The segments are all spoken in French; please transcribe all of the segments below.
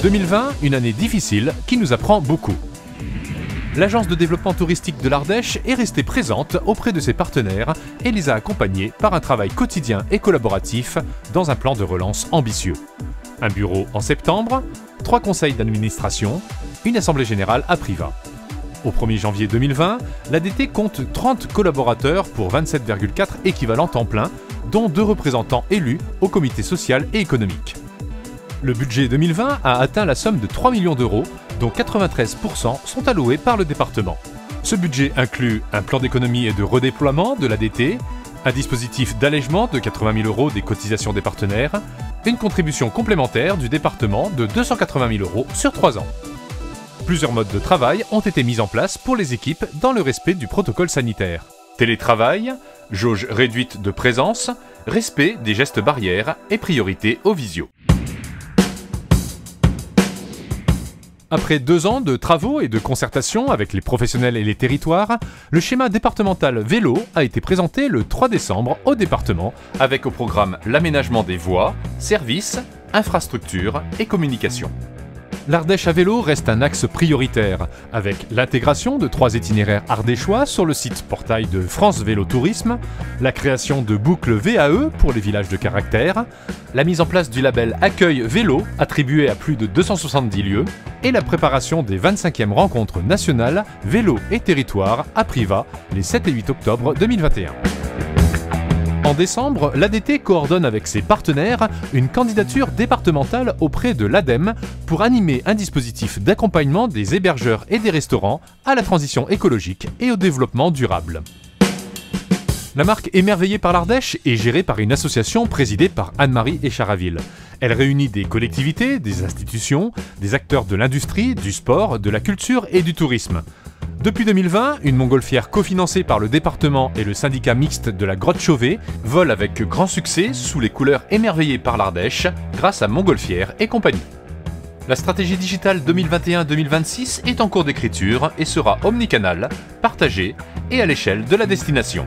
2020, une année difficile qui nous apprend beaucoup. L'agence de développement touristique de l'Ardèche est restée présente auprès de ses partenaires et les a accompagnés par un travail quotidien et collaboratif dans un plan de relance ambitieux. Un bureau en septembre, 3 conseils d'administration, une assemblée générale à Privas. Au 1er janvier 2020, l'ADT compte 30 collaborateurs pour 27,4 équivalents temps plein, dont 2 représentants élus au comité social et économique. Le budget 2020 a atteint la somme de 3 millions d'euros, dont 93% sont alloués par le département. Ce budget inclut un plan d'économie et de redéploiement de l'ADT, un dispositif d'allègement de 80 000 euros des cotisations des partenaires, une contribution complémentaire du département de 280 000 euros sur 3 ans. Plusieurs modes de travail ont été mis en place pour les équipes dans le respect du protocole sanitaire. Télétravail, jauge réduite de présence, respect des gestes barrières et priorité aux visios. Après 2 ans de travaux et de concertation avec les professionnels et les territoires, le schéma départemental vélo a été présenté le 3 décembre au département avec au programme l'aménagement des voies, services, infrastructures et communication. L'Ardèche à vélo reste un axe prioritaire, avec l'intégration de 3 itinéraires ardéchois sur le site portail de France Vélo Tourisme, la création de boucles VAE pour les villages de caractère, la mise en place du label Accueil Vélo attribué à plus de 270 lieux, et la préparation des 25e rencontres nationales Vélo et Territoire à Privas les 7 et 8 octobre 2021. En décembre, l'ADT coordonne avec ses partenaires une candidature départementale auprès de l'ADEME pour animer un dispositif d'accompagnement des hébergeurs et des restaurants à la transition écologique et au développement durable. La marque Émerveillée par l'Ardèche est gérée par une association présidée par Anne-Marie Echaraville. Elle réunit des collectivités, des institutions, des acteurs de l'industrie, du sport, de la culture et du tourisme. Depuis 2020, une montgolfière cofinancée par le département et le syndicat mixte de la Grotte Chauvet vole avec grand succès sous les couleurs émerveillées par l'Ardèche grâce à Montgolfière et compagnie. La stratégie digitale 2021-2026 est en cours d'écriture et sera omnicanal, partagée et à l'échelle de la destination.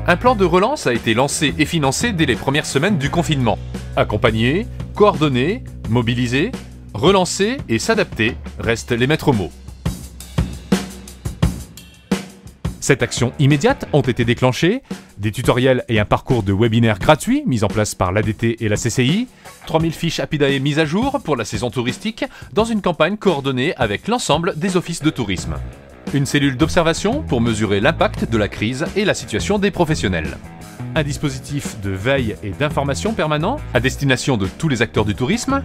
Un plan de relance a été lancé et financé dès les premières semaines du confinement. Accompagner, coordonner, mobiliser, relancer et s'adapter restent les maîtres mots. 7 actions immédiates ont été déclenchées, des tutoriels et un parcours de webinaire gratuits mis en place par l'ADT et la CCI, 3000 fiches Apidae mises à jour pour la saison touristique dans une campagne coordonnée avec l'ensemble des offices de tourisme. Une cellule d'observation pour mesurer l'impact de la crise et la situation des professionnels. Un dispositif de veille et d'information permanent à destination de tous les acteurs du tourisme.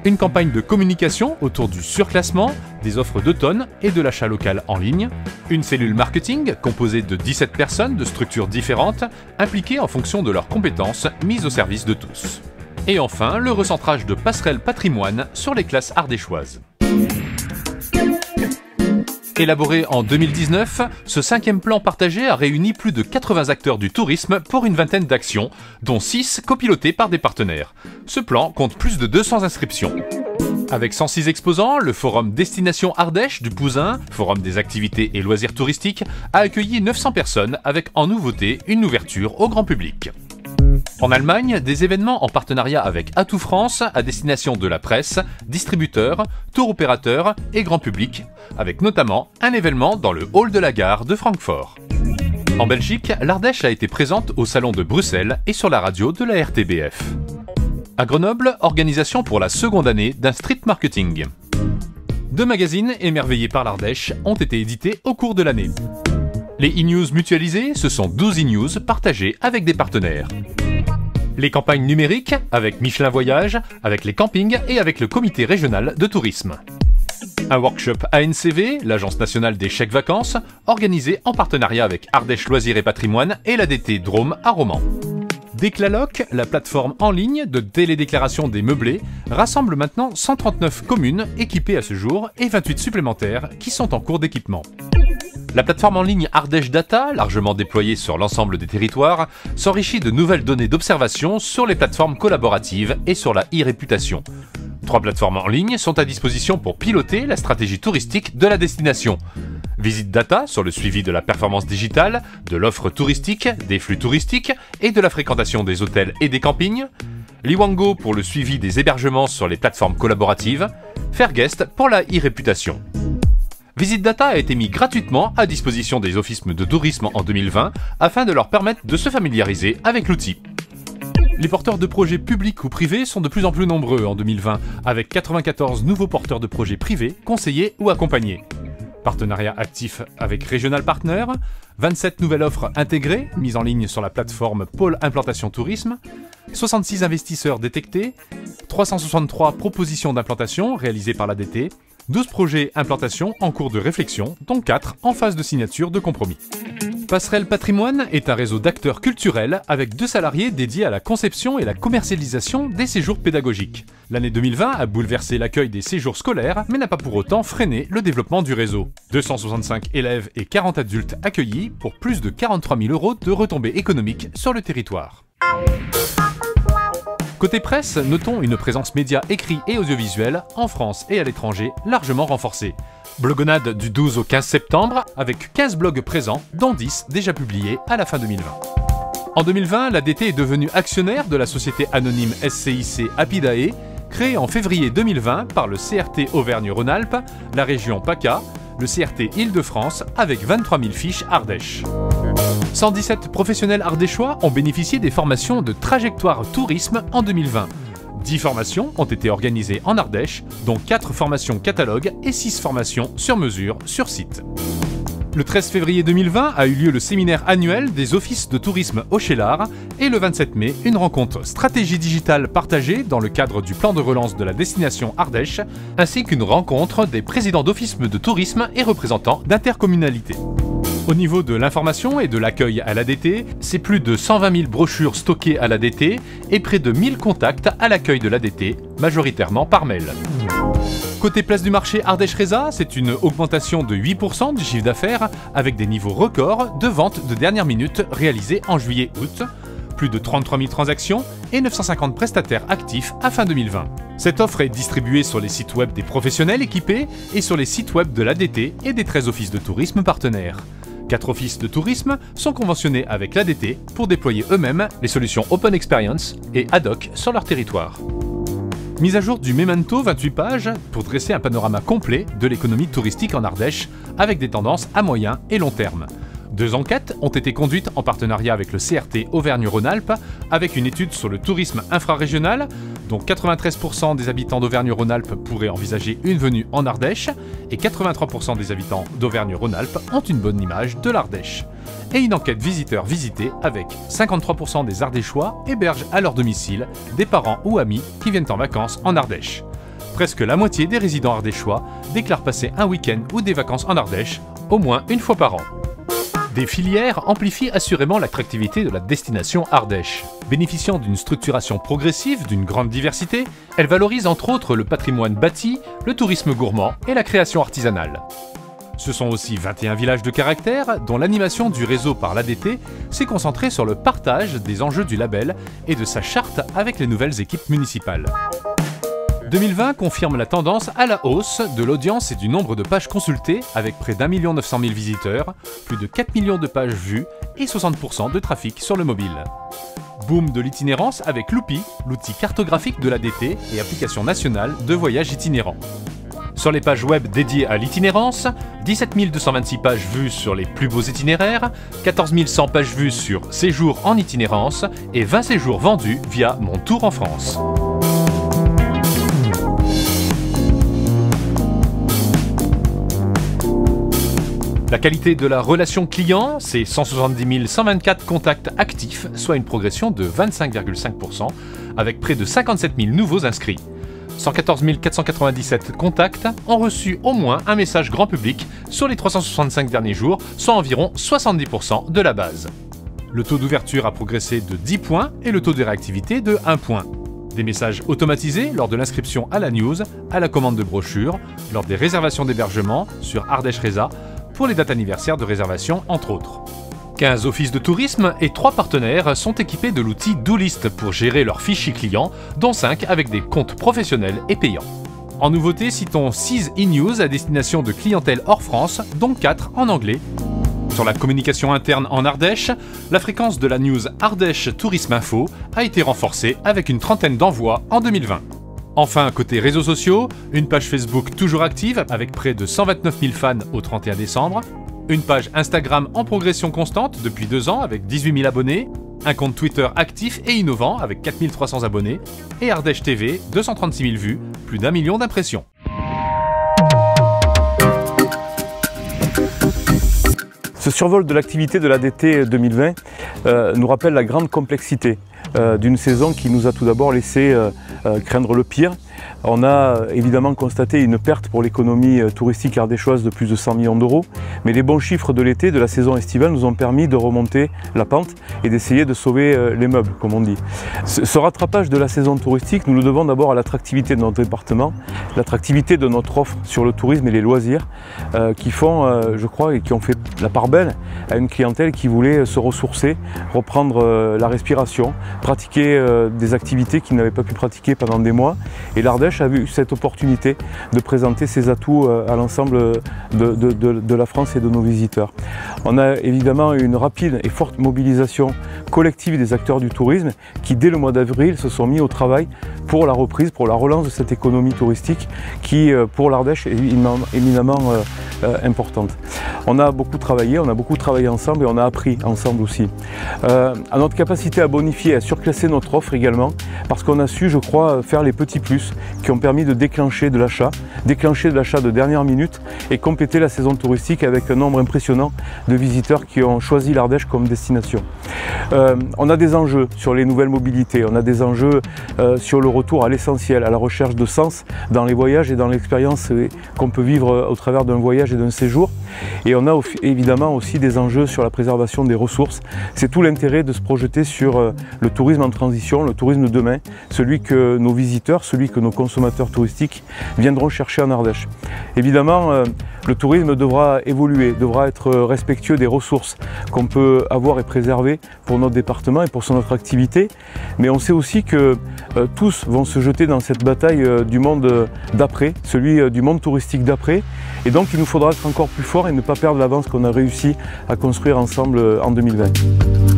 Une campagne de communication autour du surclassement, des offres d'automne et de l'achat local en ligne. Une cellule marketing composée de 17 personnes de structures différentes, impliquées en fonction de leurs compétences, mises au service de tous. Et enfin, le recentrage de passerelles patrimoine sur les classes ardéchoises. Élaboré en 2019, ce 5e plan partagé a réuni plus de 80 acteurs du tourisme pour une vingtaine d'actions, dont 6 copilotés par des partenaires. Ce plan compte plus de 200 inscriptions. Avec 106 exposants, le forum Destination Ardèche du Pouzin, forum des activités et loisirs touristiques, a accueilli 900 personnes avec en nouveauté une ouverture au grand public. En Allemagne, des événements en partenariat avec Atout France à destination de la presse, distributeurs, tour opérateurs et grand public, avec notamment un événement dans le hall de la gare de Francfort. En Belgique, l'Ardèche a été présente au salon de Bruxelles et sur la radio de la RTBF. À Grenoble, organisation pour la 2e année d'un street marketing. 2 magazines émerveillés par l'Ardèche ont été édités au cours de l'année. Les e-news mutualisés, ce sont 12 e-news partagés avec des partenaires. Les campagnes numériques, avec Michelin Voyage, avec les campings et avec le comité régional de tourisme. Un workshop ANCV, l'Agence nationale des chèques vacances, organisé en partenariat avec Ardèche Loisirs et Patrimoine et l'ADT Drôme à Romans. Déclaloc, la plateforme en ligne de télédéclaration des meublés, rassemble maintenant 139 communes équipées à ce jour et 28 supplémentaires qui sont en cours d'équipement. La plateforme en ligne Ardèche Data, largement déployée sur l'ensemble des territoires, s'enrichit de nouvelles données d'observation sur les plateformes collaboratives et sur la e-réputation. 3 plateformes en ligne sont à disposition pour piloter la stratégie touristique de la destination. Visite Data sur le suivi de la performance digitale, de l'offre touristique, des flux touristiques et de la fréquentation des hôtels et des campings. Liwango pour le suivi des hébergements sur les plateformes collaboratives, Fairguest pour la e-réputation. VisitData a été mis gratuitement à disposition des offices de tourisme en 2020 afin de leur permettre de se familiariser avec l'outil. Les porteurs de projets publics ou privés sont de plus en plus nombreux en 2020, avec 94 nouveaux porteurs de projets privés, conseillés ou accompagnés. Partenariat actif avec Regional Partner, 27 nouvelles offres intégrées, mises en ligne sur la plateforme Pôle Implantation Tourisme, 66 investisseurs détectés, 363 propositions d'implantation réalisées par l'ADT, 12 projets implantation en cours de réflexion, dont 4 en phase de signature de compromis. Passerelle Patrimoine est un réseau d'acteurs culturels avec 2 salariés dédiés à la conception et la commercialisation des séjours pédagogiques. L'année 2020 a bouleversé l'accueil des séjours scolaires, mais n'a pas pour autant freiné le développement du réseau. 265 élèves et 40 adultes accueillis pour plus de 43 000 € de retombées économiques sur le territoire. Côté presse, notons une présence média écrit et audiovisuelle, en France et à l'étranger, largement renforcée. Blogonade du 12 au 15 septembre, avec 15 blogs présents, dont 10 déjà publiés à la fin 2020. En 2020, l'ADT est devenue actionnaire de la société anonyme SCIC Apidae, créée en février 2020 par le CRT Auvergne-Rhône-Alpes, la région PACA, le CRT Île-de-France, avec 23 000 fiches Ardèche. 117 professionnels ardéchois ont bénéficié des formations de Trajectoire Tourisme en 2020. 10 formations ont été organisées en Ardèche, dont 4 formations catalogue et 6 formations sur mesure sur site. Le 13 février 2020 a eu lieu le séminaire annuel des offices de tourisme au Cheylard et le 27 mai, une rencontre stratégie digitale partagée dans le cadre du plan de relance de la destination Ardèche, ainsi qu'une rencontre des présidents d'offices de tourisme et représentants d'intercommunalités. Au niveau de l'information et de l'accueil à l'ADT, c'est plus de 120 000 brochures stockées à l'ADT et près de 1000 contacts à l'accueil de l'ADT, majoritairement par mail. Côté place du marché Ardèche-Résa, c'est une augmentation de 8% du chiffre d'affaires avec des niveaux records de vente de dernière minute réalisés en juillet-août, plus de 33 000 transactions et 950 prestataires actifs à fin 2020. Cette offre est distribuée sur les sites web des professionnels équipés et sur les sites web de l'ADT et des 13 offices de tourisme partenaires. 4 offices de tourisme sont conventionnés avec l'ADT pour déployer eux-mêmes les solutions Open Experience et Ad-hoc sur leur territoire. Mise à jour du Memento 28 pages pour dresser un panorama complet de l'économie touristique en Ardèche avec des tendances à moyen et long terme. 2 enquêtes ont été conduites en partenariat avec le CRT Auvergne-Rhône-Alpes avec une étude sur le tourisme infrarégional dont 93% des habitants d'Auvergne-Rhône-Alpes pourraient envisager une venue en Ardèche et 83% des habitants d'Auvergne-Rhône-Alpes ont une bonne image de l'Ardèche. Et une enquête visiteurs-visités avec 53% des Ardéchois hébergent à leur domicile des parents ou amis qui viennent en vacances en Ardèche. Presque la moitié des résidents ardéchois déclarent passer un week-end ou des vacances en Ardèche au moins une fois par an. Des filières amplifient assurément l'attractivité de la destination Ardèche. Bénéficiant d'une structuration progressive, d'une grande diversité, elle valorise entre autres le patrimoine bâti, le tourisme gourmand et la création artisanale. Ce sont aussi 21 villages de caractère dont l'animation du réseau par l'ADT s'est concentrée sur le partage des enjeux du label et de sa charte avec les nouvelles équipes municipales. 2020 confirme la tendance à la hausse de l'audience et du nombre de pages consultées avec près d'1 900 000 visiteurs, plus de 4 millions de pages vues et 60% de trafic sur le mobile. Boom de l'itinérance avec Loupi, l'outil cartographique de l'ADT et application nationale de voyage itinérant. Sur les pages web dédiées à l'itinérance, 17 226 pages vues sur les plus beaux itinéraires, 14 100 pages vues sur séjours en itinérance et 20 séjours vendus via Mon Tour en France. La qualité de la relation client, c'est 170 124 contacts actifs, soit une progression de 25,5%, avec près de 57 000 nouveaux inscrits. 114 497 contacts ont reçu au moins un message grand public sur les 365 derniers jours, soit environ 70% de la base. Le taux d'ouverture a progressé de 10 points et le taux de réactivité de 1 point. Des messages automatisés lors de l'inscription à la news, à la commande de brochures, lors des réservations d'hébergement sur Ardèche Résa, pour les dates anniversaires de réservation entre autres. 15 offices de tourisme et 3 partenaires sont équipés de l'outil DoList pour gérer leurs fichiers clients, dont 5 avec des comptes professionnels et payants. En nouveauté, citons 6 e-news à destination de clientèle hors France, dont 4 en anglais. Sur la communication interne en Ardèche, la fréquence de la news Ardèche Tourisme Info a été renforcée avec une trentaine d'envois en 2020. Enfin, côté réseaux sociaux, une page Facebook toujours active avec près de 129 000 fans au 31 décembre, une page Instagram en progression constante depuis 2 ans avec 18 000 abonnés, un compte Twitter actif et innovant avec 4 300 abonnés, et Ardèche TV, 236 000 vues, plus d'1 million d'impressions. Ce survol de l'activité de l'ADT 2020 nous rappelle la grande complexité d'une saison qui nous a tout d'abord laissé craindre le pire. On a évidemment constaté une perte pour l'économie touristique ardéchoise de plus de 100 millions d'euros, mais les bons chiffres de l'été, de la saison estivale, nous ont permis de remonter la pente et d'essayer de sauver les meubles, comme on dit. Ce rattrapage de la saison touristique, nous le devons d'abord à l'attractivité de notre département, l'attractivité de notre offre sur le tourisme et les loisirs, qui font, je crois, et qui ont fait la part belle à une clientèle qui voulait se ressourcer, reprendre la respiration, pratiquer des activités qu'ils n'avaient pas pu pratiquer pendant des mois. Et l'Ardèche a eu cette opportunité de présenter ses atouts à l'ensemble de la France et de nos visiteurs. On a évidemment une rapide et forte mobilisation collective des acteurs du tourisme qui, dès le mois d'avril, se sont mis au travail pour la reprise, pour la relance de cette économie touristique qui, pour l'Ardèche, est éminemment importante. On a beaucoup travaillé ensemble et on a appris ensemble aussi. À notre capacité à bonifier, à surclasser notre offre également, parce qu'on a su, je crois, faire les petits plus qui ont permis de déclencher de l'achat de dernière minute et compléter la saison touristique avec un nombre impressionnant de visiteurs qui ont choisi l'Ardèche comme destination. On a des enjeux sur les nouvelles mobilités, on a des enjeux sur le retour à l'essentiel, à la recherche de sens dans les voyages et dans l'expérience qu'on peut vivre au travers d'un voyage et d'un séjour. Et on a évidemment aussi des enjeux sur la préservation des ressources. C'est tout l'intérêt de se projeter sur le tourisme en transition, le tourisme de demain, celui que nos visiteurs, celui que nos consommateurs touristiques viendront chercher en Ardèche. Évidemment, le tourisme devra évoluer, devra être respectueux des ressources qu'on peut avoir et préserver pour notre département et pour son attractivité. Mais on sait aussi que tous vont se jeter dans cette bataille du monde d'après, celui du monde touristique d'après. Et donc il nous faudra être encore plus fort et ne pas perdre l'avance qu'on a réussi à construire ensemble en 2020.